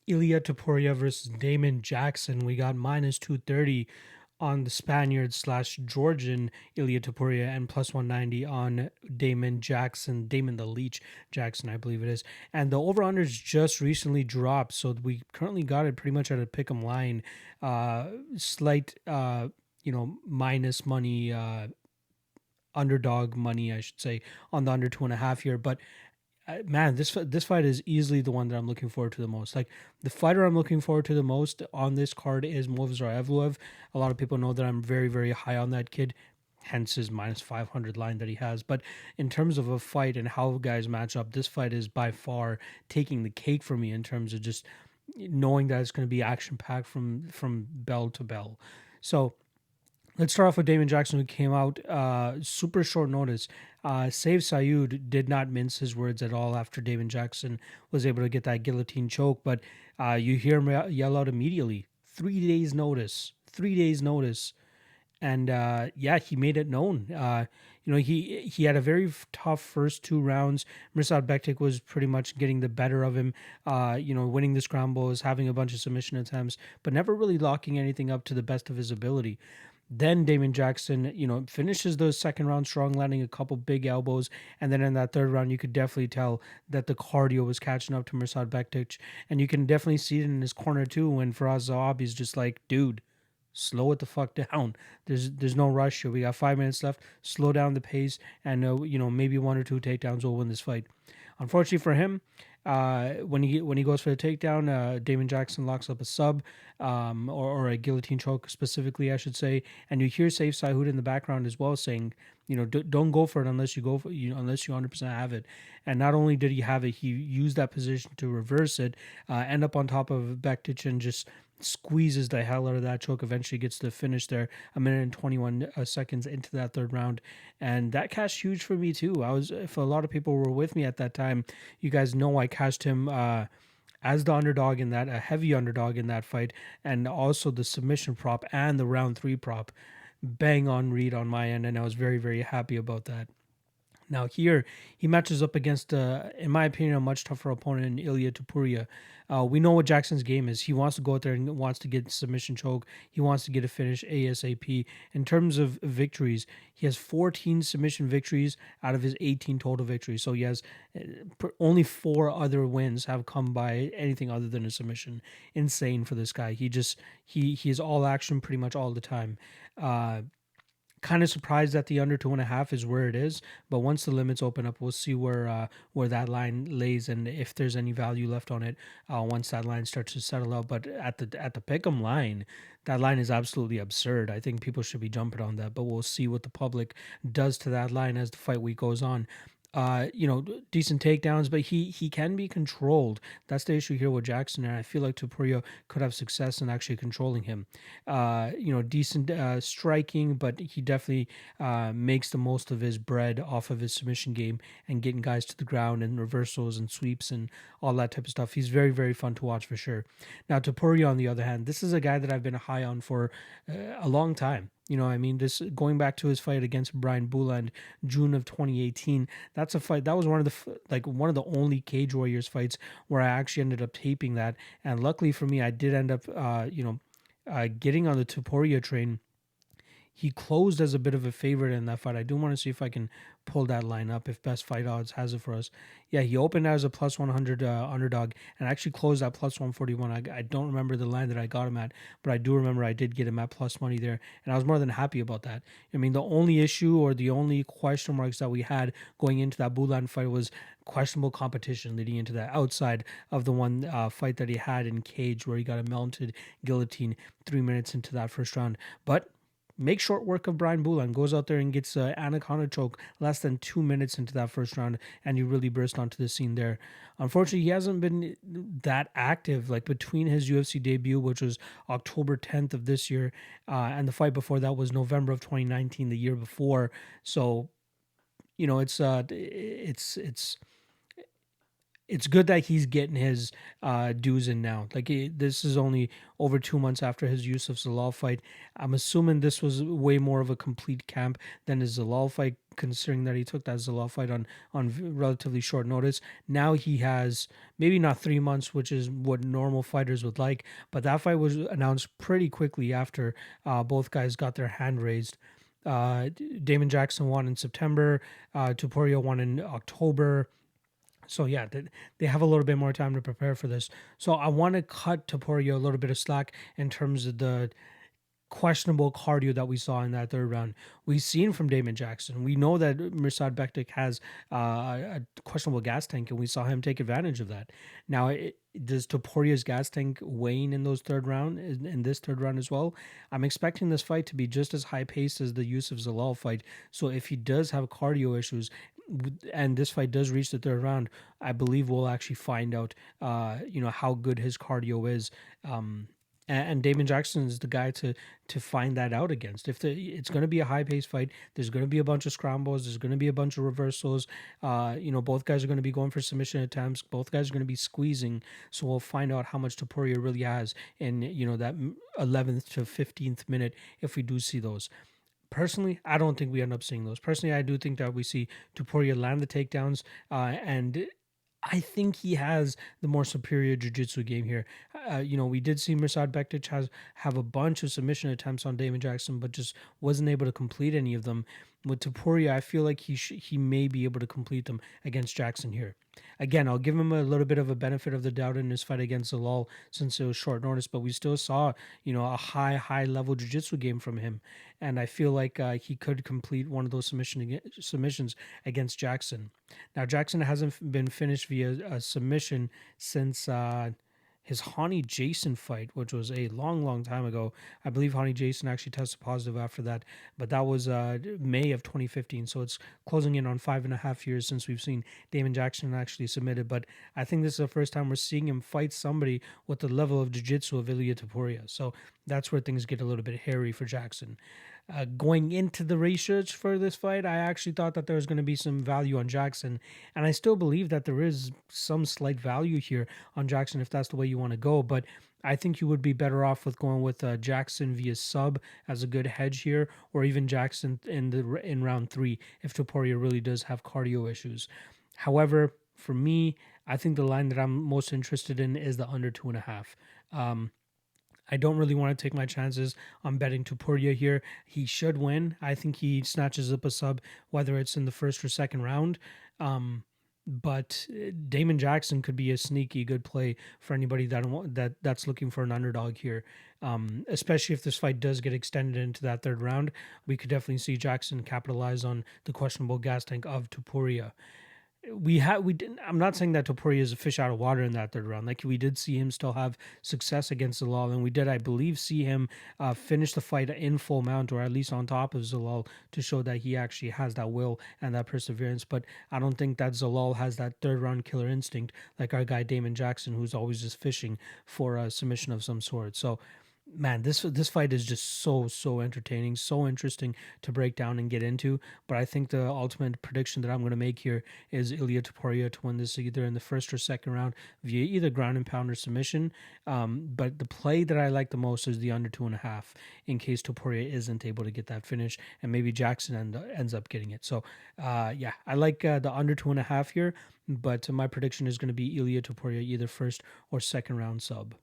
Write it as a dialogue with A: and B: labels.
A: Ilia Topuria versus Damon Jackson. We got minus 230 on the Spaniard slash Georgian Ilia Topuria and plus 190 on Damon Jackson, Damon the Leech Jackson, I believe it is. And the over-unders just recently dropped, so we currently got it pretty much at a pick'em line. Slight, minus money, underdog money, I should say, on the under 2.5 here. But man, this fight is easily the one that I'm looking forward to the most. Like the fighter I'm looking forward to the most on this card is Movsar Evloev. A lot of people know that I'm very, very high on that kid, hence his minus 500 line that he has. But in terms of a fight and how guys match up, this fight is by far taking the cake for me in terms of just knowing that it's going to be action packed from bell to bell. So let's start off with Damon Jackson, who came out super short notice. Save Sayud did not mince his words at all after Damon Jackson was able to get that guillotine choke, but you hear him yell out immediately 3 days notice, 3 days notice. And yeah, he made it known. He had a very tough first 2 rounds. Mirsad Bektik was pretty much getting the better of him, winning the scrambles, having a bunch of submission attempts, but never really locking anything up to the best of his ability. Then Damon Jackson, finishes those second round strong, landing a couple big elbows. And then in that third round, you could definitely tell that the cardio was catching up to Mirsad Bektic. And you can definitely see it in his corner too when Faraz Zahabi is just like, dude, slow it the fuck down. There's no rush here. We got 5 minutes left. Slow down the pace, and maybe 1 or 2 takedowns will win this fight. Unfortunately for him, when he goes for the takedown, Damon Jackson locks up a sub, or a guillotine choke specifically, I should say, and you hear Saif Sahud in the background as well saying, don't go for it unless you go for unless you 100% have it. And not only did he have it, he used that position to reverse it, end up on top of Bektic and just squeezes the hell out of that choke. Eventually gets to the finish there, 1 minute and 21 seconds into that third round, and that cashed huge for me too. If a lot of people were with me at that time, you guys know I cashed him as the underdog in that, a heavy underdog in that fight, and also the submission prop and the round 3 prop. Bang on read on my end, and I was very, very happy about that. Now here he matches up against, in my opinion, a much tougher opponent in Ilia Topuria. We know what Jackson's game is. He wants to go out there and wants to get submission choke. He wants to get a finish ASAP. In terms of victories, he has 14 submission victories out of his 18 total victories. So he has only 4 other wins have come by anything other than a submission. Insane for this guy. He is all action pretty much all the time. Kind of surprised that the under 2.5 is where it is, but once the limits open up, we'll see where that line lays and if there's any value left on it once that line starts to settle out. But at the pick'em line, that line is absolutely absurd. I think people should be jumping on that, but we'll see what the public does to that line as the fight week goes on. Decent takedowns, but he can be controlled. That's the issue here with Jackson, and I feel like Topuria could have success in actually controlling him. Decent striking, but he definitely makes the most of his bread off of his submission game and getting guys to the ground and reversals and sweeps and all that type of stuff. He's very, very fun to watch for sure. Now, Topuria, on the other hand, this is a guy that I've been high on for a long time. This going back to his fight against Brian Bouland, June of 2018. That's a fight that was one of the only Cage Warriors fights where I actually ended up taping that, and luckily for me, I did end up getting on the Topuria train. He closed as a bit of a favorite in that fight. I do want to see if I can pull that line up if Best Fight Odds has it for us. Yeah, he opened as a plus 100 underdog and actually closed at plus 141. I don't remember the line that I got him at, but I do remember I did get him at plus money there, and I was more than happy about that. I mean, the only issue or the only question marks that we had going into that Bulan fight was questionable competition leading into that outside of the one fight that he had in Cage where he got a mounted guillotine 3 minutes into that first round. But make short work of Brian Boulan. Goes out there and gets an anaconda choke less than 2 minutes into that first round, and he really burst onto the scene there. Unfortunately, he hasn't been that active, like between his UFC debut, which was October 10th of this year, and the fight before that was November of 2019, the year before. So, it's it's good that he's getting his dues in now. Like this is only over 2 months after his Yusuf Zalal fight. I'm assuming this was way more of a complete camp than his Zalal fight, considering that he took that Zalal fight on relatively short notice. Now he has maybe not 3 months, which is what normal fighters would like, but that fight was announced pretty quickly after both guys got their hand raised. Uh, Damon Jackson won in September. Topuria won in October. So yeah, they have a little bit more time to prepare for this. So I want to cut Topuria a little bit of slack in terms of the questionable cardio that we saw in that third round. We've seen from Damon Jackson. We know that Mirsad Bektik has a questionable gas tank, and we saw him take advantage of that. Now, does Topuria's gas tank wane in those third round, in this third round as well? I'm expecting this fight to be just as high paced as the Yusuf Zalal fight. So if he does have cardio issues, and this fight does reach the third round, I believe we'll actually find out, how good his cardio is. And Damon Jackson is the guy to find that out against. If it's going to be a high paced fight, there's going to be a bunch of scrambles. There's going to be a bunch of reversals. Both guys are going to be going for submission attempts. Both guys are going to be squeezing. So we'll find out how much Topuria really has in that 11th to 15th minute if we do see those. Personally, I don't think we end up seeing those. Personally, I do think that we see Topuria land the takedowns, and I think he has the more superior jiu-jitsu game here. We did see Mirsad Bektic have a bunch of submission attempts on Damon Jackson, but just wasn't able to complete any of them. With Topuria, I feel like he may be able to complete them against Jackson here. Again, I'll give him a little bit of a benefit of the doubt in his fight against Zalal since it was short notice, but we still saw, a high level jiu-jitsu game from him. And I feel like he could complete one of those submissions against Jackson. Now, Jackson hasn't been finished via a submission since his Hani Jason fight, which was a long time ago. I believe Hani Jason actually tested positive after that, but that was May of 2015. So it's closing in on 5.5 years since we've seen Damon Jackson actually submitted. But I think this is the first time we're seeing him fight somebody with the level of jiu-jitsu of Ilia Topuria. So that's where things get a little bit hairy for Jackson. Going into the research for this fight, I actually thought that there was going to be some value on Jackson, and I still believe that there is some slight value here on Jackson if that's the way you want to go. But I think you would be better off with going with Jackson via sub as a good hedge here, or even Jackson in round 3 if Topuria really does have cardio issues. However, for me, I think the line that I'm most interested in is the under 2.5. I don't really want to take my chances on betting Topuria here. He should win. I think he snatches up a sub, whether it's in the first or second round. But Damon Jackson could be a sneaky good play for anybody that's looking for an underdog here. Especially if this fight does get extended into that third round, we could definitely see Jackson capitalize on the questionable gas tank of Topuria. I'm not saying that Topuria is a fish out of water in that third round. Like, we did see him still have success against Zalal, and we did, I believe, see him finish the fight in full mount, or at least on top of Zalal, to show that he actually has that will and that perseverance. But I don't think that Zalal has that third round killer instinct like our guy Damon Jackson, who's always just fishing for a submission of some sort. So, man, this fight is just so entertaining, so interesting to break down and get into. But I think the ultimate prediction that I'm going to make here is Ilia Topuria to win this either in the first or second round via either ground and pound or submission. But the play that I like the most is the under 2.5, in case Topuria isn't able to get that finish, and maybe Jackson ends up getting it. So I like the under 2.5 here. But my prediction is going to be Ilia Topuria either first or second round sub.